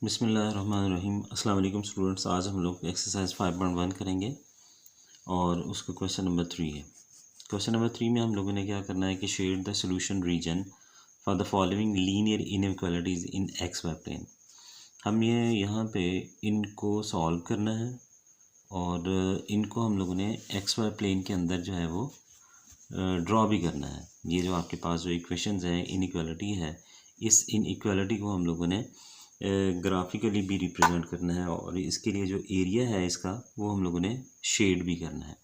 बिस्मिल्लाहिर्रहमानिर्रहीम। अस्सलाम वालेकुम स्टूडेंट्स। आज हम लोग एक्सरसाइज 5.1 करेंगे और उसका क्वेश्चन नंबर 3 है। क्वेश्चन नंबर 3 में हम लोगों ने क्या करना है कि shade the solution region for the following linear inequalities in x y plane. हम ये यहाँ पे इनको सॉल्व करना है और इनको हम लोगों ने एक्स वाई प्लेन के अंदर जो है वो ड्रॉ भी करना है। ये जो आपके पास जो इक्वेशंस है, इनइक्वालिटी है, इस इनइक्वालिटी को हम लोगों ने ग्राफिकली भी रिप्रेजेंट करना है और इसके लिए जो एरिया है इसका वो हम लोगों ने शेड भी करना है।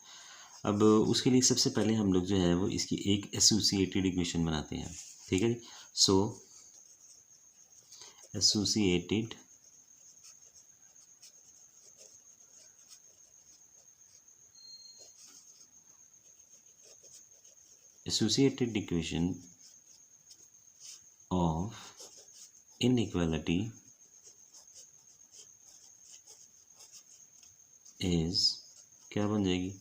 अब उसके लिए सबसे पहले हम लोग जो है वो इसकी एक एसोसिएटेड इक्वेशन बनाते हैं। ठीक है जी। So associated equation of inequality is क्या बन जाएगी?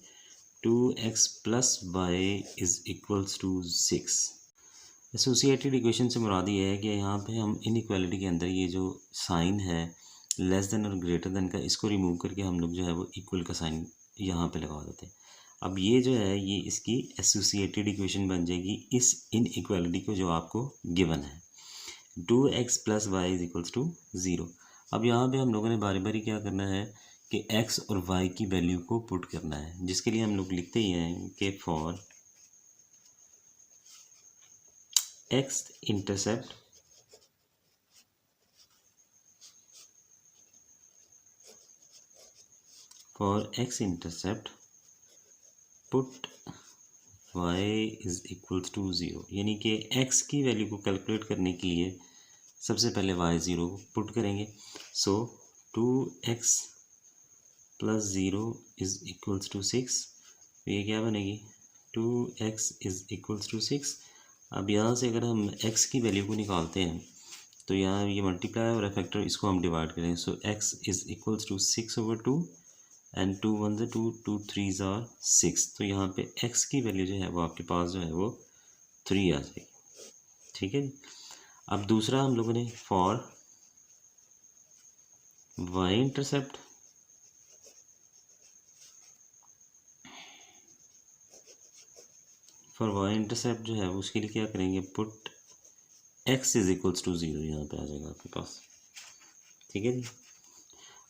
2x plus Y is equals to 6। Associated equation से मुराद ये है कि यहाँ पे हम इनइक्वालिटी के अंदर ये जो साइन है लेस देन और ग्रेटर देन का, इसको रिमूव करके हम लोग जो है वो इक्वल का साइन यहाँ पे लगा देते हैं। अब ये जो है ये इसकी एसोसिएटेड इक्वेशन बन जाएगी इस इनइक्वालिटी को जो आपको गिवन है, 2x plus Y is equals to 0। अब यहाँ पे हम लोगों ने बारी बारी क्या करना है कि x और y की वैल्यू को पुट करना है, जिसके लिए हम लोग लिखते ही हैं कि for x intercept put y is equals to 0। यानी कि x की वैल्यू को कैलकुलेट करने के लिए सबसे पहले y 0 को पुट करेंगे। So 2x plus 0 is equals to 6। तो ये क्या बनेगी? 2x is equals to 6। अब यहाँ से अगर हम x की वैल्यू को निकालते हैं तो यहाँ ये मल्टीप्लाई और फैक्टर, इसको हम डिवाइड करेंगे। So x is equals to 6/2 and 2 1 2 2 3 are 6। तो यहाँ पे x की वैल्यू जो है वो आपके पास जो है वो 3 आ जाएगी। ठीक है। अब दूसरा हम लोगों ने फॉर y इंटरसेप्ट जो है उसके लिए क्या करेंगे? Put x is equals to 0 यहाँ पे आ जाएगा आपके पास। ठीक है जी।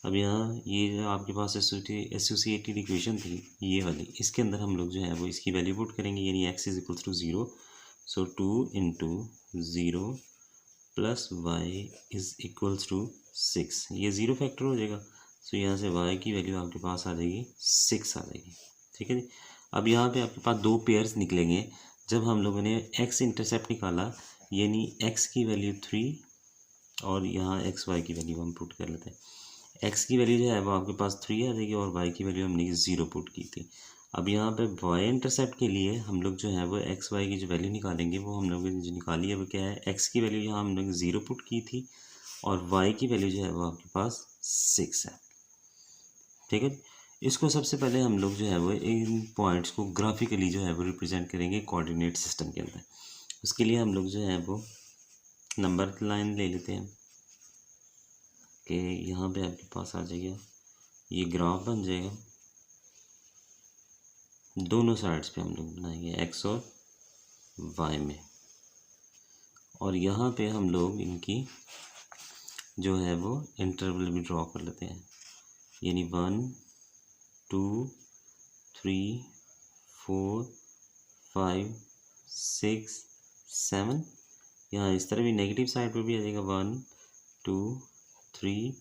अब यहाँ ये जो आपके पास एसोसिएटेड इक्वेशन थी ये वाली, इसके अंदर हम लोग जो है वो इसकी वैल्यू पुट करेंगे, यानी x is equals to 0। So 2 into 0 plus Y is equals to 6। ये 0 फैक्टर हो जाएगा। सो यहाँ से y की वैल्यू आपके पास आ जाएगी 6 आ जाएगी। ठीक है जी। अब यहाँ पे आपके पास दो पेयर्स निकलेंगे जब हम लोगों ने x इंटरसेप्ट निकाला, यानी x की वैल्यू 3 और यहाँ xy की वैल्यू हम पुट कर लेते हैं। x की वैल्यू जो है वो आपके पास 3 आ जाएगी और y की वैल्यू हमने 0 पुट की थी। अब यहाँ पे y इंटरसेप्ट के लिए हम लोग जो है वो एक्स वाई की जो वैल्यू निकालेंगे वो हम लोगों ने जो निकाली है वो क्या है? x की वैल्यू यहाँ हम लोग 0 पुट की थी और y की वैल्यू जो है वो आपके पास 6 है। ठीक है। इसको सबसे पहले हम लोग जो है वो इन पॉइंट्स को ग्राफिकली जो है वो रिप्रेजेंट करेंगे कोऑर्डिनेट सिस्टम के अंदर। उसके लिए हम लोग जो है वो नंबर लाइन ले लेते हैं कि यहाँ पे आपके पास आ जाएगा, ये ग्राफ बन जाएगा। दोनों साइड्स पे हम लोग बनाएंगे x और y में, और यहाँ पे हम लोग इनकी जो है वो इंटरवल भी ड्रॉ कर लेते हैं, यानी 1 2 3 4 5 6 7। यहाँ इस तरह भी नेगेटिव साइड पर भी आ जाएगा 1 2 3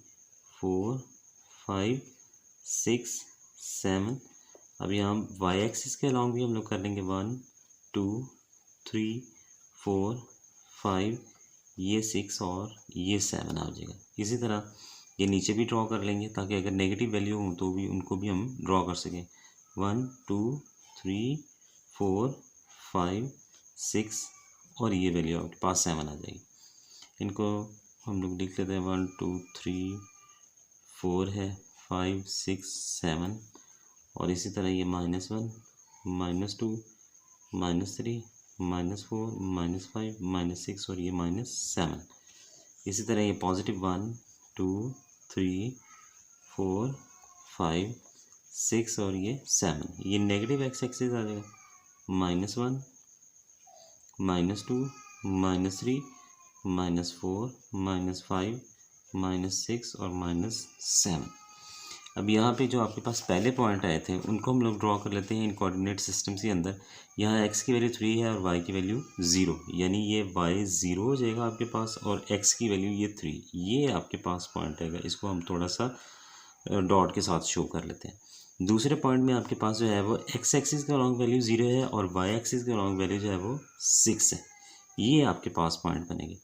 4 5 6 7। अब यहाँ वाई एक्सिस के अलॉन्ग भी हम लोग कर लेंगे 1 2 3 4 5, ये 6 और ये 7 आ जाएगा। इसी तरह ये नीचे भी ड्रॉ कर लेंगे ताकि अगर नेगेटिव वैल्यू हो तो भी उनको भी हम ड्रॉ कर सकें। 1 2 3 4 5 6 और ये वैल्यू आपके पास 7 आ जाएगी। इनको हम लोग लिख लेते हैं 1 2 3 4 है, 5 6 7, और इसी तरह ये -1 -2 -3 -4 -5 -6 और ये -7। इसी तरह ये +1 2 3 4 5 6 और ये 7। ये नेगेटिव एक्स एक्सिस आ जाएगा, -1 -2 -3 -4 -5 -6 और -7। अब यहाँ पे जो आपके पास पहले पॉइंट आए थे उनको हम लोग ड्रॉ कर लेते हैं इन कोऑर्डिनेट सिस्टम्स के अंदर। यहाँ x की वैल्यू 3 है और y की वैल्यू 0, यानी ये y 0 हो जाएगा आपके पास और x की वैल्यू ये 3, ये आपके पास पॉइंट आएगा। इसको हम थोड़ा सा डॉट के साथ शो कर लेते हैं। दूसरे पॉइंट में आपके पास जो है वो x एक्सिस का लॉन्ग वैल्यू 0 है और y एक्सिस का लॉन्ग वैल्यू जो है वो 6 है। ये आपके पास पॉइंट बनेंगे।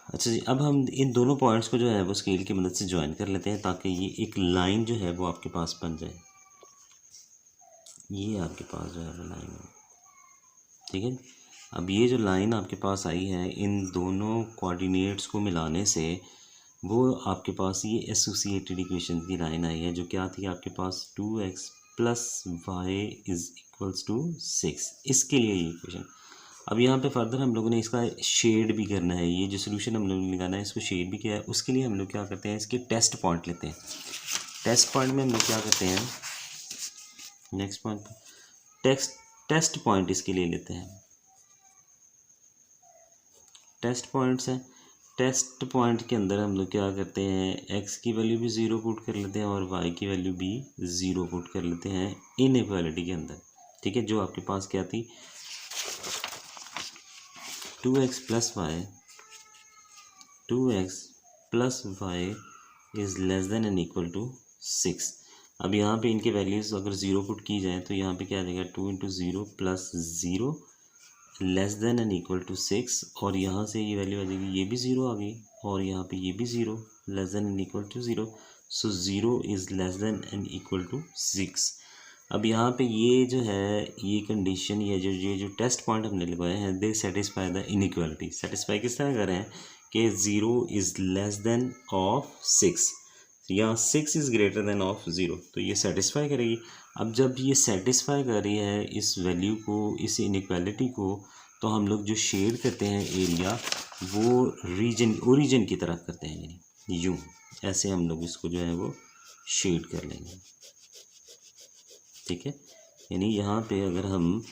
अच्छा जी, अब हम इन दोनों पॉइंट्स को जो है वो स्केल की मदद से ज्वाइन कर लेते हैं ताकि ये एक लाइन जो है वो आपके पास बन जाए। ये आपके पास जो है वो लाइन है, ठीक है। अब ये जो लाइन आपके पास आई है इन दोनों कोऑर्डिनेट्स को मिलाने से वो आपके पास ये एसोसिएटेड इक्वेशन की लाइन आई है, जो क्या थी आपके पास 2x + y = 6। इसके लिए ये इक्वेशन। अब यहाँ पे फर्दर हम लोगों ने इसका शेड भी करना है। ये जो सोल्यूशन हम लोगों ने निकाला है इसको शेड भी किया है। उसके लिए हम लोग क्या करते हैं, इसके टेस्ट पॉइंट लेते हैं। टेस्ट पॉइंट में हम लोग क्या करते हैं, नेक्स्ट पॉइंट टेस्ट पॉइंट इसके लिए लेते हैं। टेस्ट पॉइंट्स हैं, टेस्ट पॉइंट के अंदर हम लोग क्या करते हैं, x की वैल्यू भी 0 पुट कर लेते हैं और y की वैल्यू भी 0 पुट कर लेते हैं इनइक्वालिटी के अंदर, ठीक है। जो आपके पास क्या थी, 2x + y ≤ 6। अब यहाँ पे इनके वैल्यूज़ अगर 0 पुट की जाए तो यहाँ पे क्या आ जाएगा, 2 × 0 + 0 < 6 और यहाँ से ये वैल्यू आ जाएगी, ये भी 0 आ गई और यहाँ पे ये भी 0 < 0। सो 0 < 6। अब यहाँ पे ये जो है ये कंडीशन या ये जो टेस्ट पॉइंट हमने लगाए हैं, दे सेटिस्फाई द इनइक्वालिटी। सेटिस्फाई किस तरह कर रहे हैं कि 0 < 6 या 6 < 0, तो ये सेटिस्फाई करेगी। अब जब ये सेटिस्फाई कर रही है इस वैल्यू को, इस इनइक्वालिटी को, तो हम लोग जो शेड करते हैं एरिया वो ओरिजिन की तरफ करते हैं, यानी यूँ ऐसे हम लोग इसको जो है वो शेड कर लेंगे, ठीक है। यानी यहाँ पे अगर हम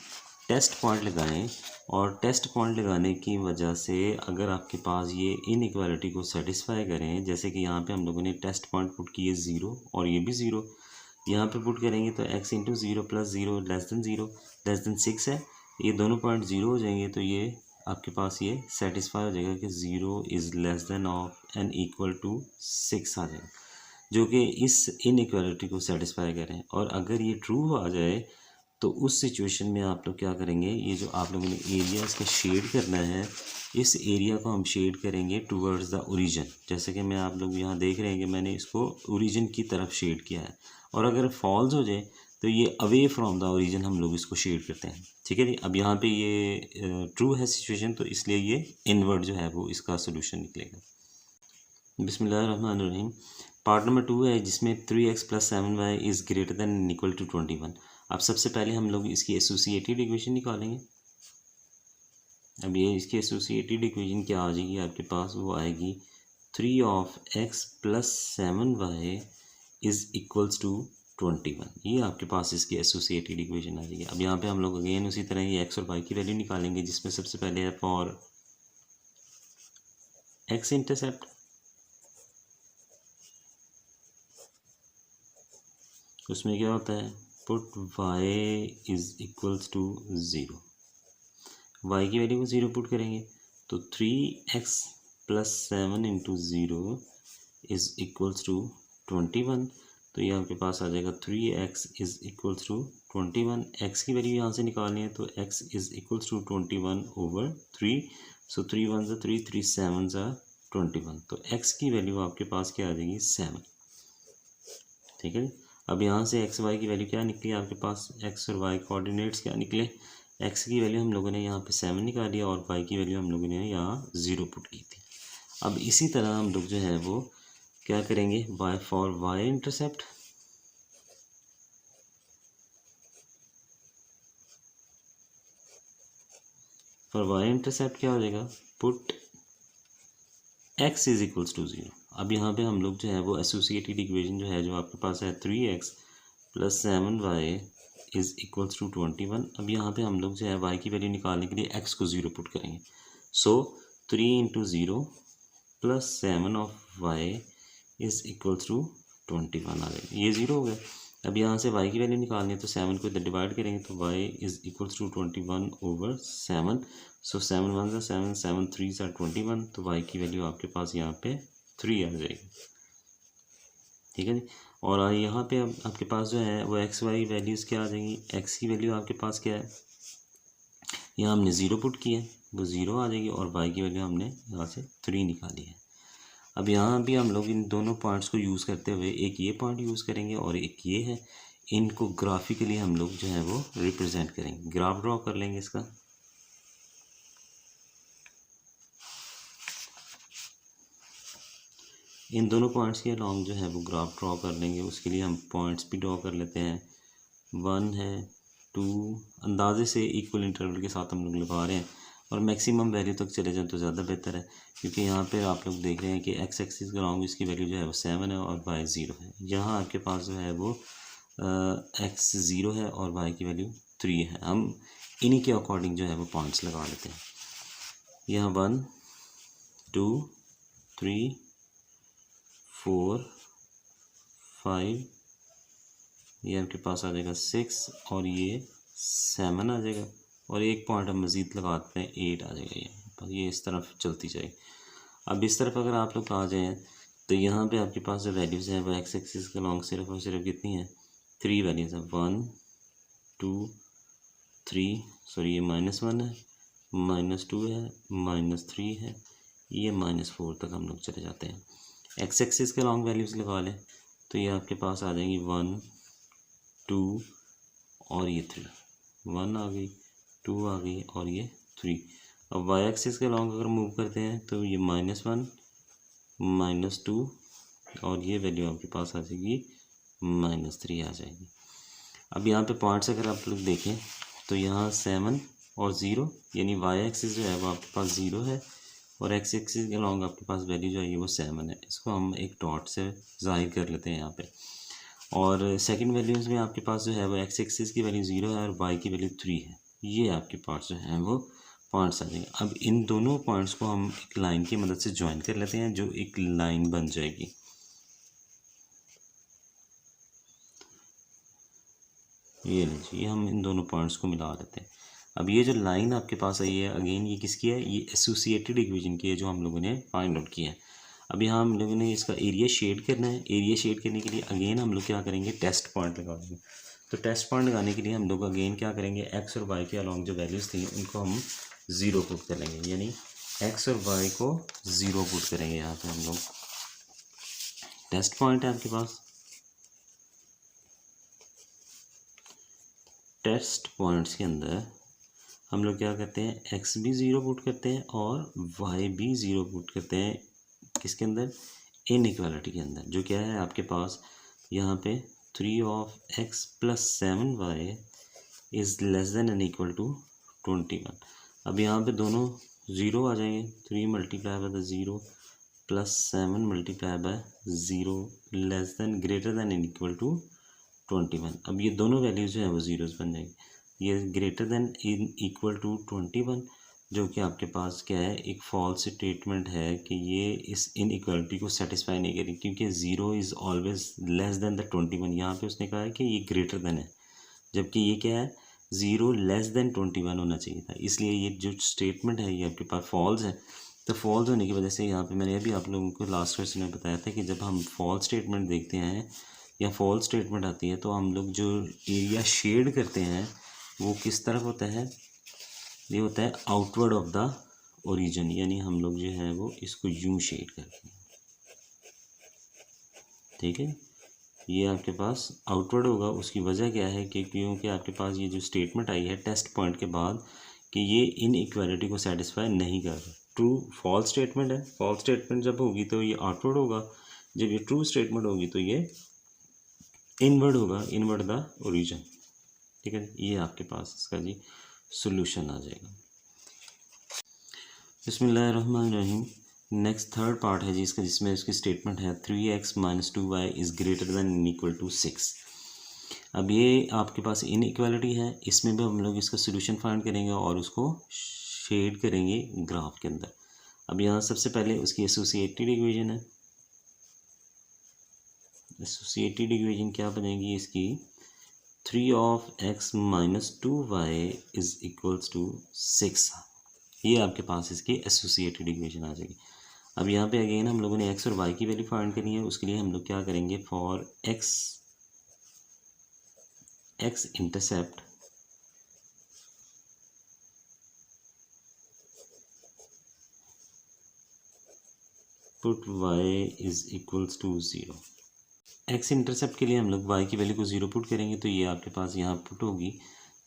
टेस्ट पॉइंट लगाएं और टेस्ट पॉइंट लगाने की वजह से अगर आपके पास ये इनइक्वालिटी को सेटिस्फाई करें, जैसे कि यहाँ पे हम लोगों ने टेस्ट पॉइंट पुट किए 0 और ये भी 0, यहाँ पे पुट करेंगे तो x × 0 + 0 < 6 है। ये दोनों पॉइंट 0 हो जाएंगे तो ये आपके पास ये सेटिस्फाई हो जाएगा कि 0 < 6 आ जाएगा, जो कि इस इनइक्वालिटी को सेटिस्फाई करें। और अगर ये ट्रू आ जाए तो उस सिचुएशन में आप लोग क्या करेंगे, ये जो आप लोगों ने एरिया इसका शेड करना है, इस एरिया को हम शेड करेंगे टूवर्ड्स द ओरिजिन। जैसे कि मैं आप लोग यहाँ देख रहे हैं कि मैंने इसको ओरिजिन की तरफ शेड किया है, और अगर फॉल्स हो जाए तो ये अवे फ्रॉम द ओरिजिन हम लोग इसको शेड करते हैं, ठीक है जी। अब यहाँ पे ये ट्रू है सिचुएशन, तो इसलिए ये इनवर्ड जो है वो इसका सोल्यूशन निकलेगा। बिस्मिल्लाहिर्रहमानिर्रहीम। पार्ट नंबर 2 है जिसमें 3x + 7y > 21। अब सबसे पहले हम लोग इसकी एसोसिएटेड इक्वेशन निकालेंगे। अब ये इसकी एसोसिएटेड इक्वेशन क्या आ जाएगी आपके पास, वो आएगी 3x + 7y = 21। ये आपके पास इसकी एसोसिएटेड इक्वेशन आ जाएगी। अब यहाँ पे हम लोग अगेन उसी तरह ये x और y की वैल्यू निकालेंगे, जिसमें सबसे पहले है फॉर x इंटरसेप्ट, उसमें क्या होता है, पुट y = 0। y की वैल्यू को 0 पुट करेंगे तो 3x + 7 × 0 = 21। तो ये आपके पास आ जाएगा 3x = 21। x की वैल्यू यहाँ से निकालनी है तो x = 21/3। सो 3 1 = 3, 3 7 = 21। तो x की वैल्यू आपके पास क्या आ जाएगी, 7, ठीक है। अब यहाँ से एक्स वाई की वैल्यू क्या निकली आपके पास, एक्स और वाई कोऑर्डिनेट्स क्या निकले, एक्स की वैल्यू हम लोगों ने यहाँ पे 7 निकाली और वाई की वैल्यू हम लोगों ने यहाँ 0 पुट की थी। अब इसी तरह हम लोग जो है वो क्या करेंगे, for y intercept, for y intercept क्या हो जाएगा, put x is equals to 0। अब यहाँ पे हम लोग जो है वो एसोसिएटेड इक्वेशन जो है जो आपके पास है 3x + 7y is equals to 21। अब यहाँ पे हम लोग जो है y की वैल्यू निकालने के लिए x को 0 पुट करेंगे। So 3 × 0 + 7 of y is equals to 21 आ जाएगा। ये 0 हो गया। अब यहाँ से y की वैल्यू निकालनी है तो 7 को इधर डिवाइड करेंगे तो y इज इक्वल्स टू 21/7। सो 7 1 ज़ा 7, 7 3 ज़ा 21, तो y की वैल्यू आपके पास यहाँ पे 3 आ जाएगी। ठीक है जी। और यहाँ पे अब आपके पास जो है वो x y वैल्यूज़ क्या आ जाएंगी। x की वैल्यू आपके पास क्या है, यहाँ हमने 0 पुट किया है, वो 0 आ जाएगी, और y की वैल्यू हमने यहाँ से 3 निकाली है। अब यहाँ भी हम लोग इन दोनों पॉइंट्स को यूज़ करते हुए एक ये पॉइंट यूज़ करेंगे और एक ये है, इनको ग्राफिकली हम लोग जो है वो रिप्रेजेंट करेंगे। ग्राफ ड्रॉ कर लेंगे इसका। इन दोनों पॉइंट्स के अलॉन्ग जो है वो ग्राफ ड्रॉ कर लेंगे। उसके लिए हम पॉइंट्स भी ड्रॉ कर लेते हैं। 1 है, 2, अंदाजे से इक्वल इंटरवल के साथ हम लोग लगा रहे हैं, और मैक्सिमम वैल्यू तक चले जाएं तो ज़्यादा बेहतर है, क्योंकि यहाँ पे आप लोग देख रहे हैं कि x एक्सिस के अलॉन्ग इसकी वैल्यू जो है वो 7 है और y 0 है। यहाँ आपके पास जो है वो x 0 है और y की वैल्यू 3 है। हम इन्हीं के अकॉर्डिंग जो है वो पॉइंट्स लगा लेते हैं। यहाँ 1 2 3 4 5, ये आपके पास आ जाएगा 6, और ये 7 आ जाएगा, और एक पॉइंट हम मज़ीद लगाते हैं 8 आ जाएगा। ये इस तरफ चलती जाएगी। अब इस तरफ अगर आप लोग आ जाएँ तो यहाँ पे आपके पास जो वैल्यूज़ हैं वो x एक्सिस के लॉन्ग सिर्फ और सिर्फ कितनी है, 3 वैल्यूज़ हैं। 1 2 3, सॉरी ये -1 है, -2 है, -3 है, ये -4 तक हम लोग चले जाते हैं। x एक्सिस के लॉन्ग वैल्यूज़ लगा लें तो ये आपके पास आ जाएंगी 1 2 और ये 3, 1 आ गई, 2 आ गई, और ये 3। अब y एक्सिस के लॉन्ग अगर मूव करते हैं तो ये -1 -2, और ये वैल्यू आपके पास आ जाएगी -3 आ जाएगी। अब यहाँ पे पॉइंट्स अगर आप लोग देखें तो यहाँ 7 और 0, यानी y एक्सिस जो है वो आपके पास 0 है, और x एक्सिस के लॉन्ग आपके पास वैल्यू जो है वो 7 है। इसको हम एक डॉट से जाहिर कर लेते हैं यहाँ पे। और सेकंड वैल्यूज़ में आपके पास जो है वो x एक्सिस की वैल्यू 0 है और y की वैल्यू 3 है। ये आपके पास जो है वो पॉइंट्स आ जाएंगे। अब इन दोनों पॉइंट्स को हम एक लाइन की मदद से ज्वाइन कर लेते हैं, जो एक लाइन बन जाएगी। ये लीजिए, ये हम इन दोनों पॉइंट्स को मिला लेते हैं। अब ये जो लाइन आपके पास आई है, अगेन ये किसकी है, ये एसोसिएटेड इक्वेशन की है जो हम लोगों ने फाइंड आउट किया है। अब यहाँ हम लोगों ने इसका एरिया शेड करना है। एरिया शेड करने के लिए अगेन हम लोग क्या करेंगे, टेस्ट पॉइंट लगा देंगे। तो टेस्ट पॉइंट लगाने के लिए हम लोग अगेन क्या करेंगे, x और y के अलॉन्ग जो वैल्यूज़ थी उनको हम 0 पुट करेंगे, यानी x और y को 0 पुट करेंगे। यहाँ पे हम लोग टेस्ट पॉइंट है आपके पास। टेस्ट पॉइंट्स के अंदर हम लोग क्या करते हैं, x भी 0 पुट करते हैं और y भी 0 पुट करते हैं। किसके अंदर, इनइक्वालिटी के अंदर, जो क्या है आपके पास यहाँ पे 3 of x + 7y is less than and equal to 21। अब यहाँ पे दोनों 0 आ जाएंगे। 3 × 0 + 7 × 0 less than greater than and equal to 21। अब ये दोनों वैल्यूज़ जो है वो ज़ीरोज़ बन जाएंगी। ये greater than and equal to 21, जो कि आपके पास क्या है, एक फॉल्स स्टेटमेंट है कि ये इस इनइक्वालिटी को सेटिस्फाई नहीं करेगी, क्योंकि 0 is always less than the 21। यहाँ पे उसने कहा है कि ये ग्रेटर देन है, जबकि ये क्या है, 0 लेस देन 21 होना चाहिए था। इसलिए ये जो स्टेटमेंट है ये आपके पास फॉल्स है। तो फॉल्स होने की वजह से यहाँ पे मैंने अभी आप लोगों को लास्ट क्वेश्चन में बताया था कि जब हम फॉल्स स्टेटमेंट देखते हैं या फॉल्स स्टेटमेंट आती है तो हम लोग जो एरिया शेड करते हैं वो किस तरफ होता है, ये होता है आउटवर्ड ऑफ द ओरिजिन, यानी हम लोग जो है वो इसको यूं शेड करते हैं। ठीक है, ये आपके पास आउटवर्ड होगा। उसकी वजह क्या है कि क्योंकि आपके पास ये जो स्टेटमेंट आई है टेस्ट पॉइंट के बाद कि ये इनइक्वालिटी को सेटिस्फाई नहीं कर रहा। ट्रू फॉल्स स्टेटमेंट है, फॉल्स स्टेटमेंट जब होगी तो ये आउटवर्ड होगा, जब ये ट्रू स्टेटमेंट होगी तो ये इनवर्ड होगा, इनवर्ड द ओरिजिन। ठीक है, ये आपके पास इसका जी सोल्यूशन आ जाएगा। बिस्मिल्लाहिर्रहमानिर्रहीम। नेक्स्ट थर्ड पार्ट है जी इसका, जिसमें उसकी स्टेटमेंट है 3x minus 2y is greater than equal to 6। अब ये आपके पास इनइक्वालिटी है, इसमें भी हम लोग इसका सोल्यूशन फाइंड करेंगे और उसको शेड करेंगे ग्राफ के अंदर। अब यहाँ सबसे पहले उसकी एसोसिएटेड इक्वेशन है। एसोसिएटेड इक्वेशन क्या बनेगी इसकी, 3x minus 2y is equals to 6। ये आपके पास इसकी एसोसिएटेड इक्वेशन आ जाएगी। अब यहाँ पे अगेन हम लोगों ने x और y की वैल्यू फाइंड करनी है। उसके लिए हम लोग क्या करेंगे, for x intercept put y is equals to 0। x intercept के लिए हम लोग y की वैल्यू को 0 पुट करेंगे तो ये आपके पास यहाँ पुट होगी,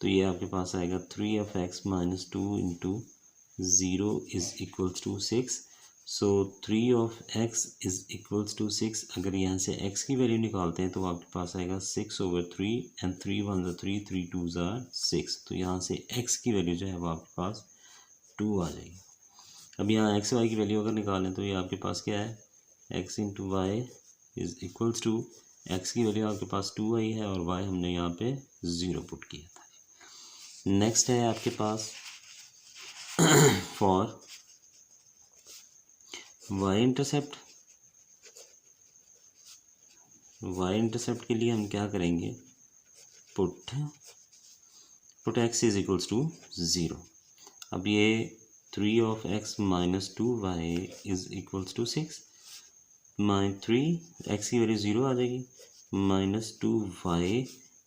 तो ये आपके पास आएगा 3x minus 2 into 0 is equals to 6। सो 3x इज इक्वल्स टू 6। अगर यहाँ से x की वैल्यू निकालते हैं तो आपके पास आएगा 6/3 एंड 3 1 3 3 2 6। तो यहाँ से x की वैल्यू जो है वो आपके पास 2 आ जाएगी। अब यहाँ एक्स वाई की वैल्यू अगर निकालें तो ये आपके पास क्या है, x into y is equals to, x की वैल्यू आपके पास 2 आई है और y हमने यहाँ पे 0 पुट किया था। नेक्स्ट है आपके पास for y intercept. y intercept के लिए हम क्या करेंगे, put x is equals to 0। अब ये 3x minus 2y is equals to 6। 3x की वैल्यू 0 आ जाएगी, minus 2y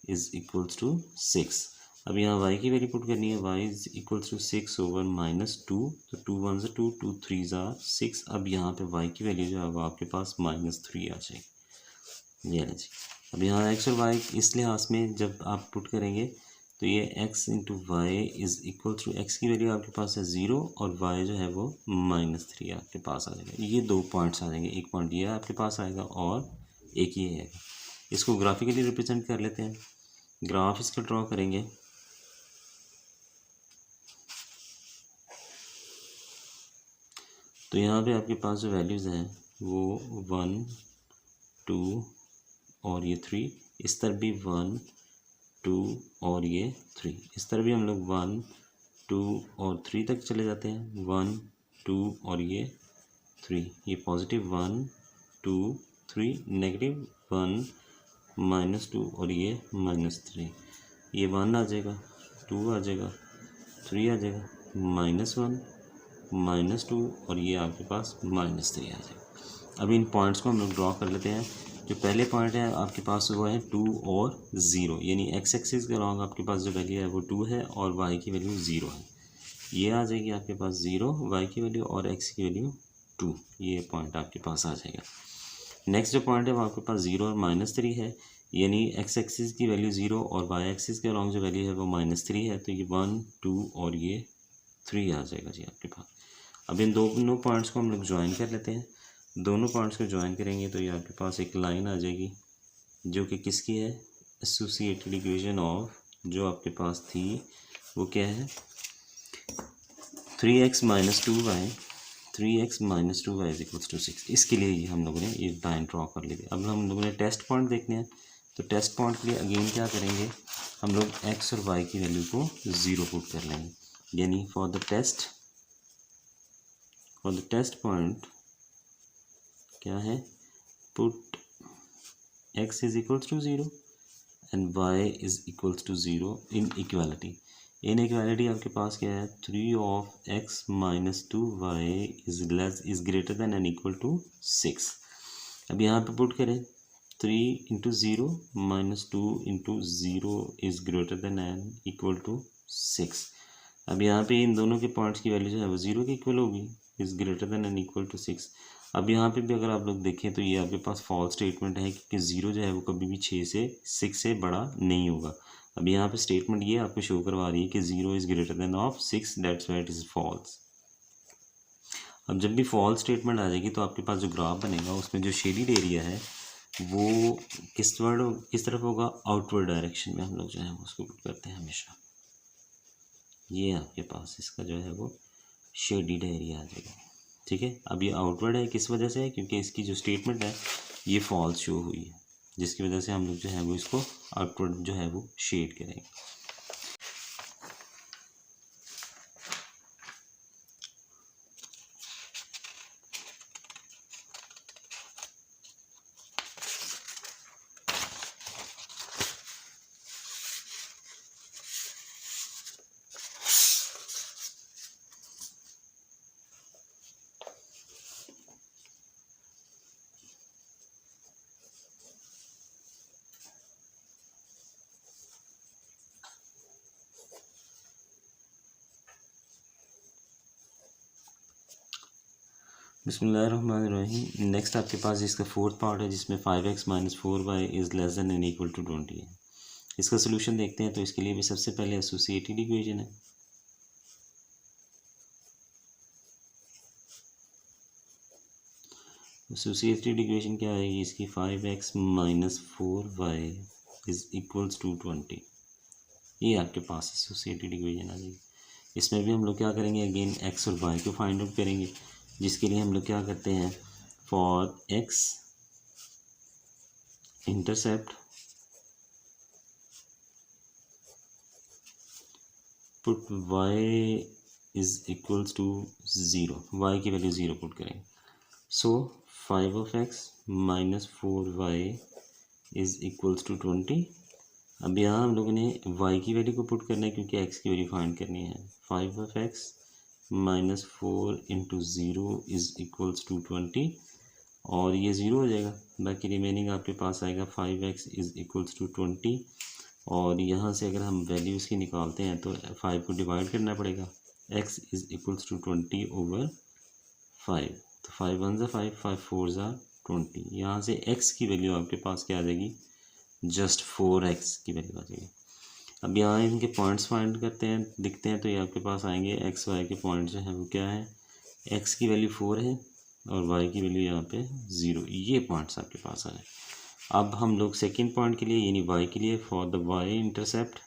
is equals to 6। अब यहाँ y की वैल्यू पुट करनी है, y is equals to 6 over minus 2, तो 2 1 2 2 3 6। अब यहाँ पे y की वैल्यू जो है वो आपके पास -3 आ जाएगी। ये जी। अब यहाँ x और y इस लिहाज में जब आप पुट करेंगे तो ये x into y is equal to, x की वैल्यू आपके पास है 0 और y जो है वो -3 आपके पास आ जाएगा। ये दो पॉइंट्स आ जाएंगे, एक पॉइंट ये आपके पास आएगा और एक ये आएगा। इसको ग्राफिकली रिप्रेजेंट कर लेते हैं, ग्राफ इसका ड्रॉ करेंगे। तो यहाँ पे आपके पास जो वैल्यूज़ हैं वो 1 2 और ये 3, इस तरफ भी 1 2 और ये 3, इस तरह भी हम लोग 1 2 और 3 तक चले जाते हैं। 1 2 और ये 3, ये पॉजिटिव 1 2 3, नेगेटिव 1 -2 और ये -3, ये 1 आ जाएगा, 2 आ जाएगा, 3 आ जाएगा, -1 -2 और ये आपके पास -3 आ जाएगा। अब इन पॉइंट्स को हम लोग ड्रॉ कर लेते हैं। जो पहले पॉइंट है आपके पास वो है 2 और 0, यानी एक्स एक्सिस के अलॉन्ग आपके पास जो वैल्यू है वो 2 है और y की वैल्यू 0 है। ये आ जाएगी आपके पास 0 y की वैल्यू और x की वैल्यू 2, ये पॉइंट आपके पास आ जाएगा। नेक्स्ट जो पॉइंट है वो आपके पास 0 और -3 है, यानी एक्स एक्सिस की वैल्यू 0 और y एक्सिस के अलॉन्ग जो वैल्यू है वो -3 है, तो ये 1 2 और ये 3 आ जाएगा जी आपके पास। अब इन दोनों पॉइंट्स को हम लोग ज्वाइन कर लेते हैं। दोनों पॉइंट्स को ज्वाइन करेंगे तो ये आपके पास एक लाइन आ जाएगी जो कि किसकी है, एसोसिएटेड इक्वेशन ऑफ, जो आपके पास थी वो क्या है, 3x minus 2y, 3x minus 2y is equals to 6। इसके लिए ये हम लोगों ने ये लाइन ड्रॉ कर ली थी। अब हम लोगों ने टेस्ट पॉइंट देखने हैं, तो टेस्ट पॉइंट के लिए अगेन क्या करेंगे, हम लोग x और y की वैल्यू को 0 पुट कर लेंगे, यानी फॉर द टेस्ट पॉइंट क्या है, put x is equals to 0 and y is equals to 0 inequality. Inequality आपके पास क्या है, 3x minus 2y is greater than and equal to 6। अब यहाँ पे पुट करें 3 into 0 minus 2 into 0 is greater than and equal to 6। अब यहाँ पे इन दोनों के पॉइंट्स की वैल्यू जो है वो 0 की इक्वल होगी, is greater than and equal to 6। अब यहाँ पे भी अगर आप लोग देखें तो ये आपके पास फॉल्स स्टेटमेंट है, क्योंकि 0 जो है वो कभी भी 6 से बड़ा नहीं होगा। अब यहाँ पे स्टेटमेंट ये आपको शो करवा रही है कि 0 is greater than of 6, that's why it is false. अब जब भी फॉल्स स्टेटमेंट आ जाएगी तो आपके पास जो ग्राफ बनेगा उसमें जो शेडिड एरिया है वो किस तरफ होगा, आउटवर्ड डायरेक्शन में हम लोग जो है उसको पुट करते हैं हमेशा। ये आपके पास इसका जो है वो शेडिड एरिया आ जाएगा, ठीक है। अब ये आउटवर्ड है, किस वजह से है, क्योंकि इसकी जो स्टेटमेंट है ये फॉल्स शो हुई है, जिसकी वजह से हम लोग जो है वो इसको आउटवर्ड जो है वो शेड करेंगे। बिस्मिल्लाहिर्रहमानिर्रहीम। नेक्स्ट आपके पास इसका फोर्थ पार्ट है जिसमें 5x minus 4y is less than and equal to 20 है। इसका सोल्यूशन देखते हैं। तो इसके लिए भी सबसे पहले एसोसिएटेड इक्वेशन है। एसोसिएटेड इक्वेशन क्या आएगी इसकी, 5x minus 4y is equals to 20। ये आपके पास एसोसिएटेड इक्वेशन आ जाएगी। इसमें भी हम लोग क्या करेंगे, अगेन x और y को फाइंड आउट करेंगे, जिसके लिए हम लोग क्या करते हैं, for x intercept put y is equals to 0, y की वैल्यू 0 पुट करेंगे। So 5x minus 4y is equals to 20। अब यहाँ हम लोगों ने y की वैल्यू को पुट करना है क्योंकि x की वैल्यू फाइंड करनी है। 5x minus 4 into 0 is equals to 20 और ये 0 हो जाएगा। बाकी रिमेनिंग आपके पास आएगा 5x इज इक्वल्स टू 20 और यहाँ से अगर हम वैल्यू इसकी निकालते हैं तो 5 को डिवाइड करना पड़ेगा। x is equals to 20 over 5, तो 5 1 ज़ा 5, 5 4 ज़ा 20। यहाँ से x की वैल्यू आपके पास क्या आ जाएगी, जस्ट 4x की वैल्यू आ जाएगी। अब यहाँ इनके पॉइंट्स फाइंड करते हैं, दिखते हैं तो ये आपके पास आएंगे। एक्स वाई के पॉइंट जो है वो क्या है, x की वैल्यू 4 है और y की वैल्यू यहाँ पे 0। ये पॉइंट्स आपके पास आ जाए। अब हम लोग सेकंड पॉइंट के लिए यानी y के लिए, for the y intercept,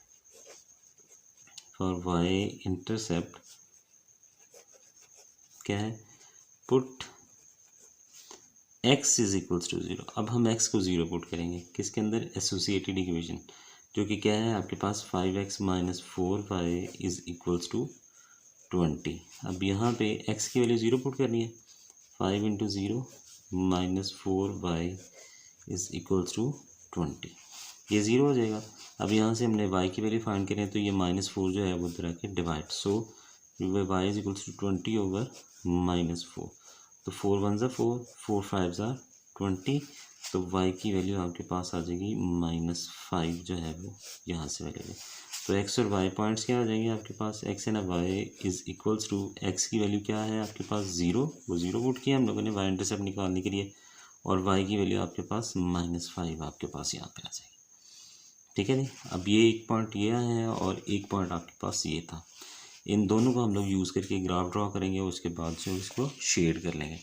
for y intercept क्या है, put x is equals to 0। अब हम x को 0 पुट करेंगे किसके अंदर, एसोसिएटेड इक्वेशन, जो कि क्या है आपके पास 5x minus 4y is equals to 20। अब यहाँ पे x की वैल्यू 0 पुट करनी है। 5 into 0 minus 4y is equals to 20, ये 0 हो जाएगा। अब यहाँ से हमने y की वैल्यू फाइंड करें तो ये माइनस 4 जो है वो इधर आके divide, so y is equals to 20 over minus 4। तो 4 1 ज़ा 4, 4 5 ज़ा 20, तो y की वैल्यू आपके पास आ जाएगी -5 जो है वो यहाँ से वैल्यू। तो x और y पॉइंट्स क्या आ जाएंगे आपके पास, x and y is equals to, x की वैल्यू क्या है आपके पास 0, वो 0 पुट किया हम लोगों ने y इंटरसेप्ट निकालने के लिए, और y की वैल्यू आपके पास -5 आपके पास यहाँ पे आ जाएगी। ठीक है जी। अब ये एक पॉइंट ये है और एक पॉइंट आपके पास ये था। इन दोनों को हम लोग यूज़ करके ग्राफ ड्रॉ करेंगे, उसके बाद जो इसको शेड कर लेंगे।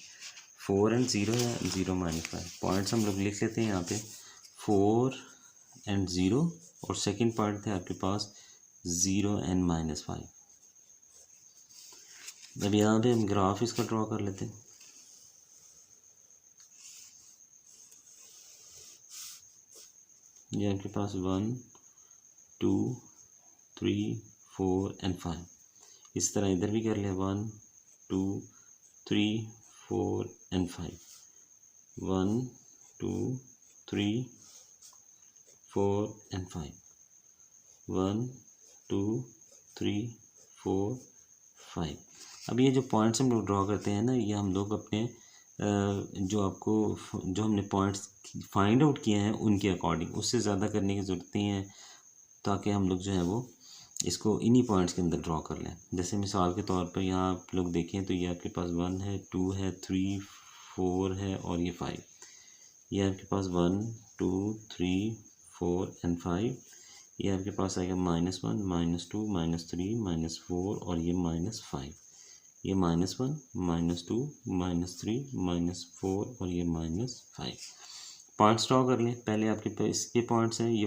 4 एंड 0 है, 0 माइनस 5 पॉइंट्स हम लोग लिख लेते हैं यहाँ पे, 4 एंड 0 और सेकंड पॉइंट थे आपके पास 0 एंड -5। अब यहाँ पे हम ग्राफ इसका ड्रॉ कर लेते हैं। ये आपके पास 1 2 3 4 एंड 5, इस तरह इधर भी कर लिया, 1 2 3 4 एंड 5, 1 2 3 4 एंड 5, 1 2 3 4 5। अब ये जो पॉइंट्स हम लोग ड्रॉ करते हैं ना, ये हम लोग अपने जो हमने पॉइंट्स फाइंड आउट किए हैं उनके अकॉर्डिंग, उससे ज़्यादा करने की ज़रूरत नहीं है, ताकि हम लोग जो है वो इसको इन्हीं पॉइंट्स के अंदर ड्रॉ कर लें। जैसे मिसाल के तौर पर यहाँ आप लोग देखें तो ये आपके पास 1 है, 2 है, 3 4 है और ये 5। ये आपके पास 1 2 3 4 एंड 5। ये आपके पास आएगा -1 -2 -3 -4 और ये -5। ये -1 -2 -3 -4 और ये -5। पॉइंट्स ड्रॉ कर लें। पहले आपके पास इसके पॉइंट्स हैं, ये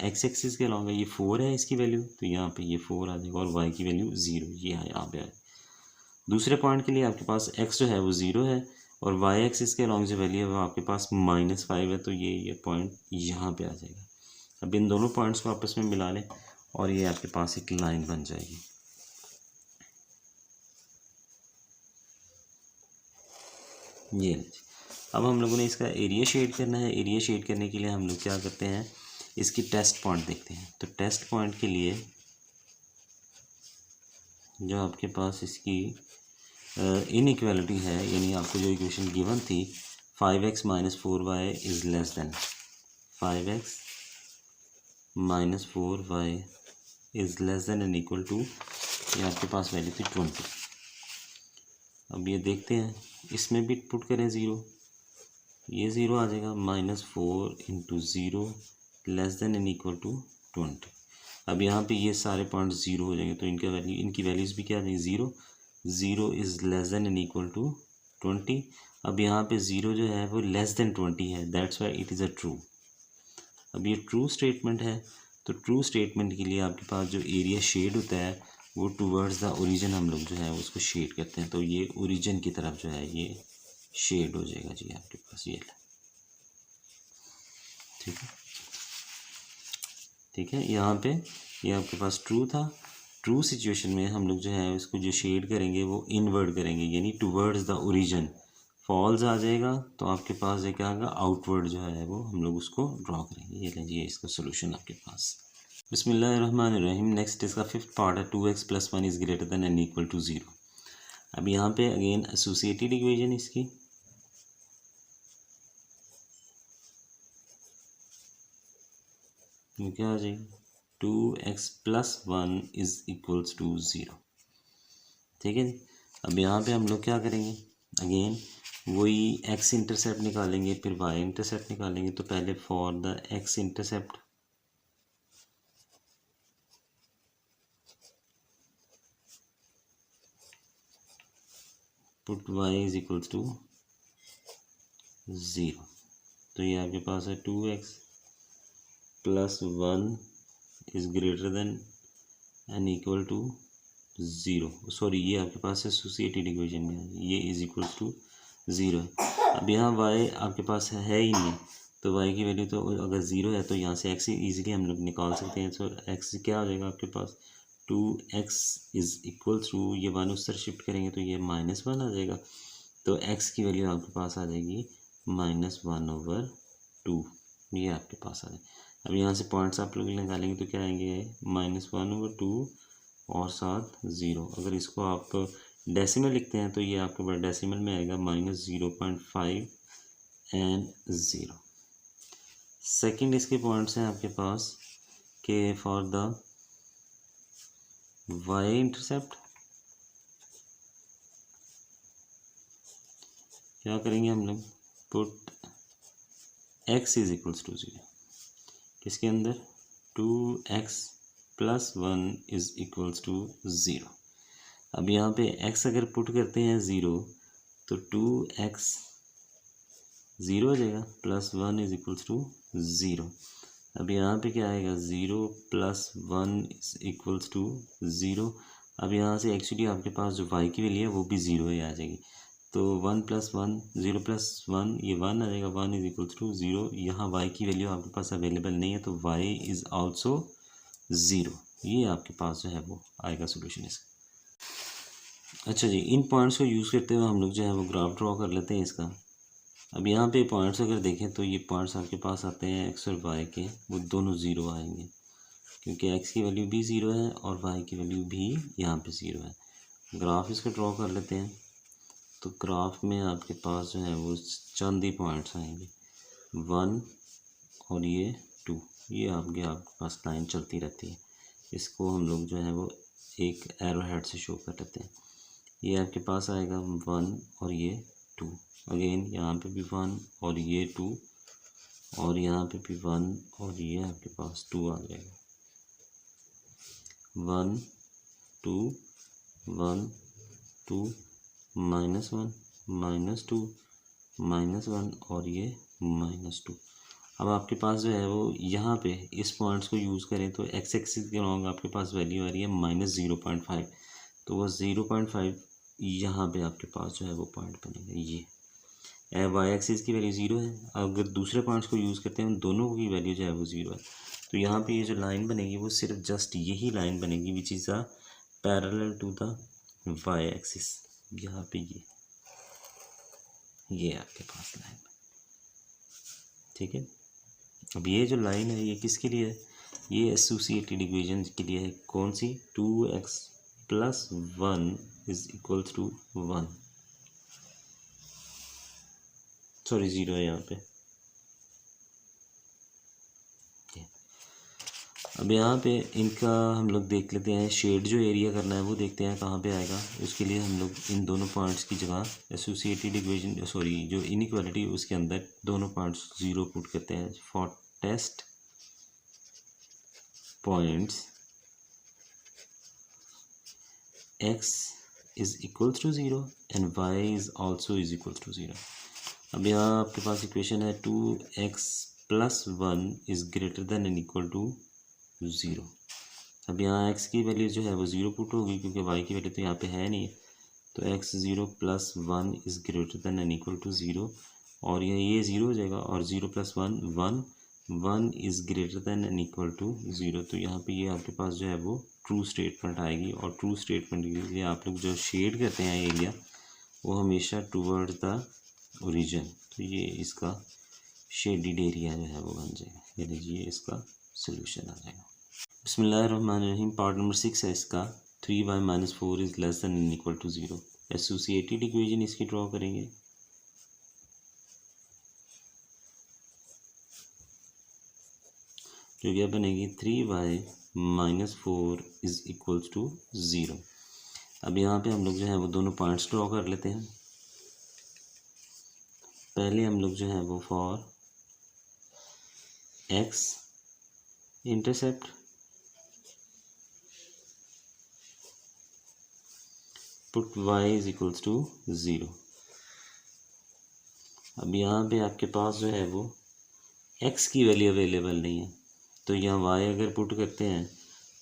एक्स एक्सिस के अलॉन्ग है, ये 4 है इसकी वैल्यू, तो यहाँ पे ये 4 आ जाएगा और वाई की वैल्यू 0, ये यहाँ पे आए। दूसरे पॉइंट के लिए आपके पास x जो है वो 0 है और वाई एक्सिस के अलॉन्ग जो वैल्यू है वो आपके पास -5 है, तो ये पॉइंट यहाँ पे आ जाएगा। अब इन दोनों पॉइंट्स को आपस में मिला लें और ये आपके पास एक लाइन बन जाएगी। ये लीजिए, अब हम लोगों ने इसका एरिया शेड करना है। एरिया शेड करने के लिए हम लोग क्या करते हैं, इसकी टेस्ट पॉइंट देखते हैं। तो टेस्ट पॉइंट के लिए जो आपके पास इसकी इनइक्वालिटी है, यानी आपको जो इक्वेशन गिवन थी 5x - 4y is less than 5x - 4y is less than and equal to, ये आपके पास वैल्यू थी 20। अब ये देखते हैं, इसमें भी पुट करें 0, ये 0 आ जाएगा, -4 × 0 less than and equal to 20। अब यहाँ पे ये सारे पॉइंट 0 हो जाएंगे, तो इनकी वैल्यूज़ भी क्या आ जाएगी, 0 is less than and equal to 20। अब यहाँ पे 0 जो है वो लेस देन 20 है, that's why it is a true. अब ये ट्रू स्टेटमेंट है, तो ट्रू स्टेटमेंट के लिए आपके पास जो एरिया शेड होता है वो टूवर्ड्स द ओरिजिन हम लोग जो है उसको शेड करते हैं। तो ये ओरिजिन की तरफ जो है ये शेड हो जाएगा जी आपके पास, ये ठीक है। ठीक है, यहाँ पे ये आपके पास ट्रू था। ट्रू सिचुएशन में हम लोग जो है इसको जो शेड करेंगे वो इनवर्ड करेंगे, यानी टूवर्ड्स द ओरिजिन। फॉल्स आ जाएगा तो आपके पास ये क्या होगा, आउटवर्ड जो है वो हम लोग उसको ड्रॉ करेंगे। ये लीजिए इसका सोल्यूशन आपके पास। बिस्मिल्लाहिर्रहमानिर्रहीम। नेक्स्ट इसका फिफ्थ पार्ट है, 2x + 1 is greater than and equal to 0। अब यहाँ पे अगेन एसोसिएटेड इक्वेशन इसकी, क्या आ जाएगी, 2x + 1 इज़ इक्वल्स टू 0। ठीक है जी। अब यहाँ पे हम लोग क्या करेंगे, अगेन वही x इंटरसेप्ट निकालेंगे, फिर y इंटरसेप्ट निकालेंगे। तो पहले for the x intercept put y is equals to 0। तो ये आपके पास है 2x + 1 is greater than and equal to 0। Sorry, ये आपके पास एसोसिएटेड इक्वेशन में है, ये इज इक्वल्स टू 0 है। अब यहाँ y आपके पास है ही नहीं, तो y की वैल्यू तो अगर 0 है तो यहाँ से x इजीली हम लोग निकाल सकते हैं। तो x क्या हो जाएगा आपके पास, 2x इज़ इक्वल्स टू, ये 1 उस तरफ शिफ्ट करेंगे तो ये -1 आ जाएगा। तो x की वैल्यू आपके पास आ जाएगी -1/2, ये आपके पास आ जाएगी। अब यहाँ से पॉइंट्स आप लोग निकालेंगे तो क्या आएंगे, -1/2 और साथ 0। अगर इसको आप डेसिमल लिखते हैं तो ये आपके पास डेसिमल में आएगा -0.5 एंड 0। सेकंड इसके पॉइंट्स हैं आपके पास कि फॉर द y इंटरसेप्ट क्या करेंगे हम लोग, put x is equals to 0, किसके अंदर, 2x + 1 इज इक्वल्स टू 0। अब यहाँ पे x अगर पुट करते हैं 0 तो 2x 0 हो जाएगा, +1 इज इक्वल्स टू 0। अब यहाँ पे क्या आएगा, 0 + 1 इज इक्वल्स टू 0। अब यहाँ से एक्चुअली आपके पास जो y की वैल्यू है वो भी 0 ही आ जाएगी। तो 1 + 1 0 + 1 ये 1 आ जाएगा, 1 इज इक्वल्स टू 0। यहाँ y की वैल्यू आपके पास अवेलेबल नहीं है तो y इज़ आल्सो 0। ये आपके पास जो है वो आएगा सोल्यूशन इसका। अच्छा जी, इन पॉइंट्स को यूज़ करते हुए हम लोग जो है वो ग्राफ ड्रॉ कर लेते हैं इसका। अब यहाँ पे पॉइंट्स अगर देखें तो ये पॉइंट्स आपके पास आते हैं x और y के, वो दोनों 0 आएंगे क्योंकि x की वैल्यू भी 0 है और y की वैल्यू भी यहाँ पे 0 है। ग्राफ इसका ड्रॉ कर लेते हैं। तो ग्राफ में आपके पास जो है वो चंद ही पॉइंट्स आएंगे, 1 और ये 2, ये आपके पास लाइन चलती रहती है। इसको हम लोग जो है वो एक एरो हेड से शो कर लेते हैं। ये आपके पास आएगा 1 और ये 2, अगेन यहाँ पे भी 1 और ये 2 और यहाँ पे भी 1 और ये आपके पास 2 आ जाएगा, 1 2 1 2 -1 -2 -1 और ये -2। अब आपके पास जो है वो यहाँ पे इस पॉइंट्स को यूज़ करें तो x एक्सिस के अलॉन्ग आपके पास वैल्यू आ रही है -0.5। तो वो 0.5 यहाँ पे आपके पास जो है वो पॉइंट बनेगा ये वाई एक्सिस की वैल्यू 0 है। अगर दूसरे पॉइंट्स को यूज़ करते हैं उन दोनों की वैल्यू जो है वो 0 है। तो यहाँ पे ये जो लाइन बनेगी वो सिर्फ जस्ट यही लाइन बनेगी which is a parallel to the y axis. यहाँ पे ये आपके पास लाइन, ठीक है। अब ये जो लाइन है ये किसके लिए है, ये एसोसिएटेड इक्वेशन के लिए है। कौन सी, 2x + 1 = 1, सॉरी 0 है यहाँ पे। अब यहाँ पे इनका हम लोग देख लेते हैं, शेड जो एरिया करना है वो देखते हैं कहाँ पे आएगा। उसके लिए हम लोग इन दोनों पॉइंट्स की जगह एसोसिएटेड इक्वेशन सॉरी जो इनइक्वालिटी उसके अंदर दोनों पॉइंट्स 0 पुट करते हैं। For test points x = 0 and y also = 0। अब यहाँ आपके पास इक्वेशन है 2x + 1 > 0। अब यहाँ x की वैल्यू जो है वो 0 पुट होगी क्योंकि y की वैल्यू तो यहाँ पे है नहीं, तो x 0 + 1 > 0 और ये 0 हो जाएगा और 0 + 1 1 1 > 0। तो यहाँ पे ये आपके पास जो है वो ट्रू स्टेटमेंट आएगी। और ट्रू स्टेटमेंट के लिए आप लोग जो शेड करते हैं एरिया वो हमेशा टूवर्ड द ओरिजिन, तो ये इसका शेडिड एरिया जो है वो बन जाएगा, यानी ये इसका सोल्यूशन आ जाएगा। बिस्मिल्लाहिर्रहमानिर्रहीम। पार्ट नंबर 6 है इसका, 3y - 4 < < 0। एसोसिएटेड इक्वेशन इसकी ड्रॉ करेंगे। जो क्या बनेगी, 3y - 4 = 0। अब यहाँ पे हम लोग जो है वो दोनों पॉइंट्स ड्रॉ कर लेते हैं। पहले हम लोग जो है वो for x intercept put y = 0। अब यहाँ पे आपके पास जो है वो x की वैल्यू अवेलेबल नहीं है, तो यहाँ y अगर पुट करते हैं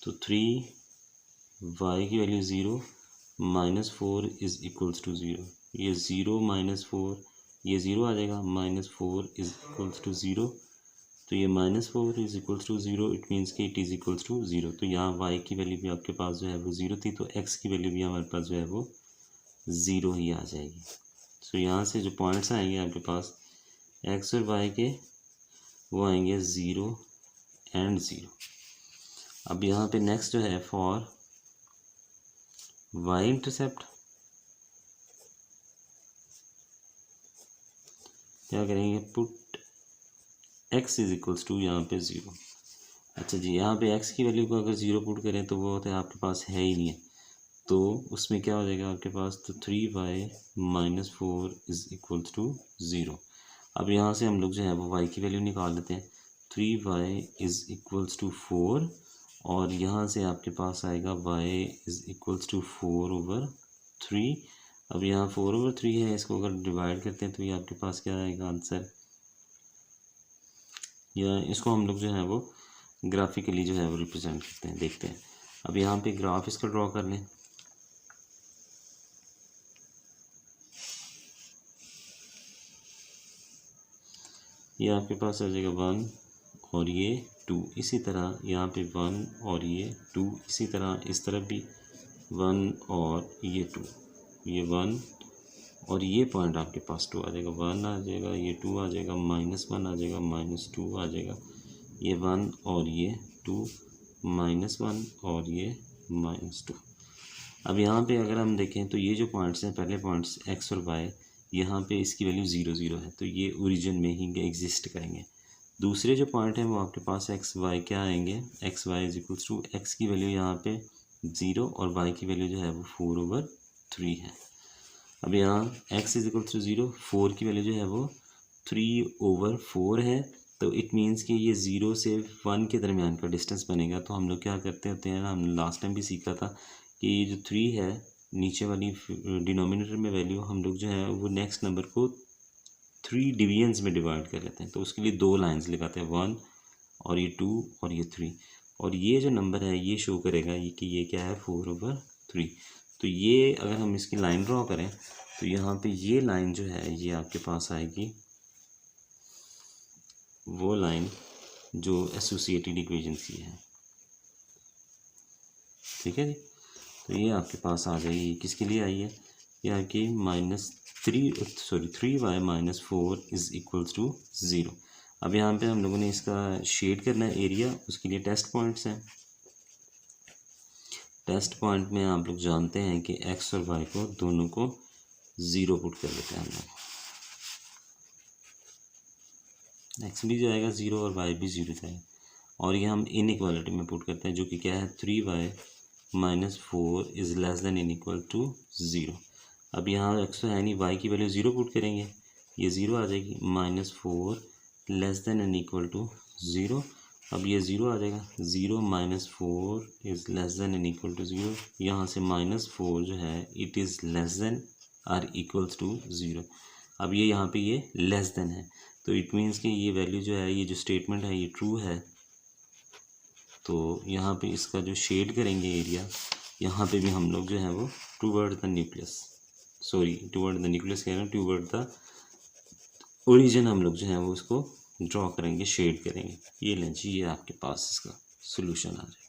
तो 3y की वैल्यू 0 - 4 = 0। ये 0 - 4 ये 0 आ जाएगा, -4 = 0, तो ये -4 = 0 इट मीन्स कि इट = 0। तो यहाँ y की वैल्यू भी आपके पास जो है वो 0 थी, तो x की वैल्यू भी हमारे पास जो है वो 0 ही आ जाएगी। तो यहाँ से जो पॉइंट्स आएंगे आपके पास x और y के वो आएंगे 0 एंड 0। अब यहाँ पे नेक्स्ट जो है फॉर y इंटरसेप्ट क्या करेंगे, पुट x = यहाँ पे 0। अच्छा जी, यहाँ पे x की वैल्यू को अगर 0 पुट करें तो वो होता है आपके पास है ही नहीं है, तो उसमें क्या हो जाएगा आपके पास, तो 3y - 4 = 0। अब यहाँ से हम लोग जो है वो y की वैल्यू निकाल लेते हैं। 3y = 4 और यहाँ से आपके पास आएगा y = 4/3। अब यहाँ 4/3 है, इसको अगर डिवाइड करते हैं तो ये आपके पास क्या आएगा आंसर, या इसको हम लोग जो है वो ग्राफिकली जो है वो रिप्रेजेंट करते हैं, देखते हैं। अब यहाँ पे ग्राफ इसका ड्रॉ कर लें। ये आपके पास आ जाएगा 1 और ये 2, इसी तरह यहाँ पे 1 और ये 2, इसी तरह इस तरफ भी 1 और ये 2, ये 1 और ये पॉइंट आपके पास 2 आ जाएगा, 1 आ जाएगा, ये 2 आ जाएगा, -1 आ जाएगा, -2 आ जाएगा, ये 1 और ये 2, -1 और ये -2। अब यहाँ पे अगर हम देखें तो ये जो पॉइंट्स हैं, पहले पॉइंट्स x और y, यहाँ पे इसकी वैल्यू 0 0 है, तो ये ओरिजिन में ही एग्जिस्ट करेंगे। दूसरे जो पॉइंट हैं वो आपके पास x y क्या आएंगे, x y = x की वैल्यू यहाँ पे 0 और y की वैल्यू जो है वो 4/3 है। अब यहाँ x = 0, 4 की वैल्यू जो है वो 3/4 है, तो इट मीन्स कि ये 0 से 1 के दरमियान का डिस्टेंस बनेगा। तो हम लोग क्या करते होते हैं ना, हमने लास्ट टाइम भी सीखा था कि ये जो 3 है नीचे वाली डिनोमिनेटर में वैल्यू, हम लोग जो है वो नेक्स्ट नंबर को 3 डिवीजन्स में डिवाइड कर लेते हैं। तो उसके लिए 2 लाइंस लगाते हैं, 1 और ये 2 और ये 3, और ये जो नंबर है ये शो करेगा ये कि ये क्या है 4/3। तो ये अगर हम इसकी लाइन ड्रॉ करें तो यहाँ पे ये लाइन जो है ये आपके पास आएगी वो लाइन जो एसोसिएटेड इक्वेशन की है, ठीक है जी। तो ये आपके पास आ जाएगी, किसके लिए आई है, ये आपकी -3y-4 इज़ इक्वल्स टू 0। अब यहाँ पे हम लोगों ने इसका शेड करना है एरिया, उसके लिए टेस्ट पॉइंट्स हैं। टेस्ट पॉइंट में आप लोग जानते हैं कि x और y को दोनों को 0 पुट कर देते हैं हम लोग, x भी जाएगा 0 और y भी 0 जाएगा, और ये हम इनइक्वालिटी में पुट करते हैं जो कि क्या है 3y-4 is less than and equal to 0। अब यहाँ x तो है नहीं, y की वैल्यू 0 पुट करेंगे, ये 0 आ जाएगी, -4 less than and equal to 0। अब ये 0 आ जाएगा, 0 -4 is less than and equal to 0। यहाँ से -4 जो है it is less than or equals to 0। अब ये यहाँ पे ये लेस देन है, तो इट मीन्स कि ये वैल्यू जो है, ये जो स्टेटमेंट है ये ट्रू है। तो यहाँ पे इसका जो शेड करेंगे एरिया, यहाँ पे भी हम लोग जो है वो toward the nucleus, toward the nucleus कह रहे हैं, टूवर्ड द ओरिजिन हम लोग जो है वो उसको ड्रॉ करेंगे, शेड करेंगे। ये लें जी, ये आपके पास इसका सोल्यूशन आ जाएगा।